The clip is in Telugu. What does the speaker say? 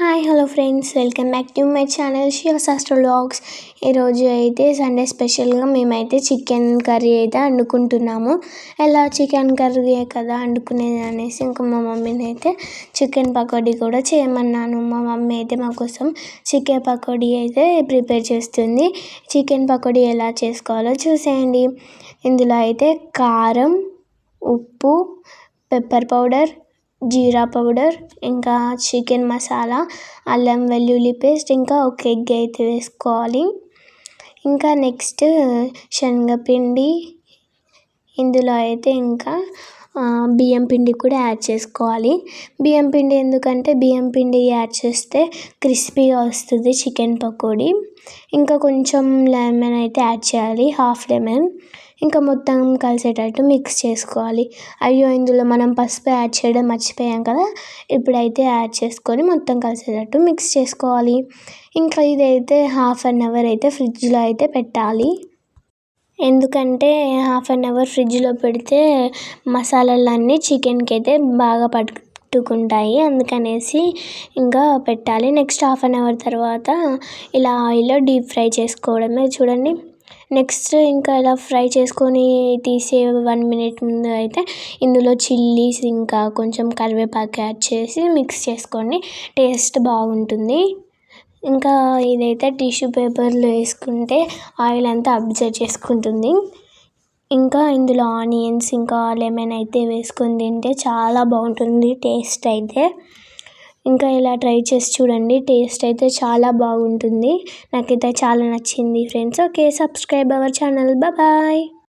Hi hello friends, welcome back to my channel Shiva శాస్త్ర వ్లాగ్స్. ఈరోజు అయితే సండే స్పెషల్గా మేమైతే చికెన్ కర్రీ అయితే వండుకుంటున్నాము. ఎలా చికెన్ కర్రీ కదా వండుకునేది అనేసి ఇంకా మా మమ్మీని అయితే చికెన్ పకోడీ కూడా చేయమన్నాను. మా మమ్మీ అయితే మా కోసం చికెన్ పకోడీ అయితే ప్రిపేర్ చేస్తుంది. చికెన్ పకోడీ ఎలా చేసుకోవాలో చూసేయండి. ఇందులో అయితే కారం, ఉప్పు, పెప్పర్ పౌడర్, జీరా పౌడర్, ఇంకా చికెన్ మసాలా, అల్లం వెల్లుల్లి పేస్ట్, ఇంకా ఒక ఎగ్ అయితే వేసుకోవాలి. ఇంకా నెక్స్ట్ శనగపిండి, ఇందులో అయితే ఇంకా బియ్యం పిండి కూడా యాడ్ చేసుకోవాలి. బియ్యం పిండి ఎందుకంటే బియ్యం పిండి యాడ్ చేస్తే క్రిస్పీగా వస్తుంది చికెన్ పకోడీ. ఇంకా కొంచెం లెమన్ అయితే యాడ్ చేయాలి, హాఫ్ లెమన్. ఇంకా మొత్తం కలిసేటట్టు మిక్స్ చేసుకోవాలి. అయ్యో, ఇందులో మనం పసుపు యాడ్ చేయడం మర్చిపోయాం కదా, ఇప్పుడైతే యాడ్ చేసుకొని మొత్తం కలిసేటట్టు మిక్స్ చేసుకోవాలి. ఇంకా ఇదైతే 1/2 అవర్ అయితే ఫ్రిడ్జ్లో అయితే పెట్టాలి. ఎందుకంటే 1/2 అవర్ ఫ్రిడ్జ్లో పెడితే మసాలాలన్నీ చికెన్కి అయితే బాగా పట్టుకుంటాయి, అందుకనేసి ఇంకా పెట్టాలి. నెక్స్ట్ 1/2 అవర్ తర్వాత ఇలా ఆయిల్లో డీప్ ఫ్రై చేసుకోవడమే. చూడండి, నెక్స్ట్ ఇంకా ఇలా ఫ్రై చేసుకొని తీసే 1 మినిట్ ముందు అయితే ఇందులో చిల్లీస్ ఇంకా కొంచెం కరివేపాకు యాడ్ చేసి మిక్స్ చేసుకోండి, టేస్ట్ బాగుంటుంది. ఇంకా ఇదైతే టిష్యూ పేపర్లో వేసుకుంటే ఆయిల్ అంతా అబ్జర్వ్ చేసుకుంటుంది. ఇంకా ఇందులో ఆనియన్స్ ఇంకా లెమన్ అయితే వేసుకొని తింటే చాలా బాగుంటుంది టేస్ట్ అయితే. ఇంకా ఇలా ట్రై చేసి చూడండి, టేస్ట్ అయితే చాలా బాగుంటుంది. నాకైతే చాలా నచ్చింది friends. Okay, subscribe our channel. Bye.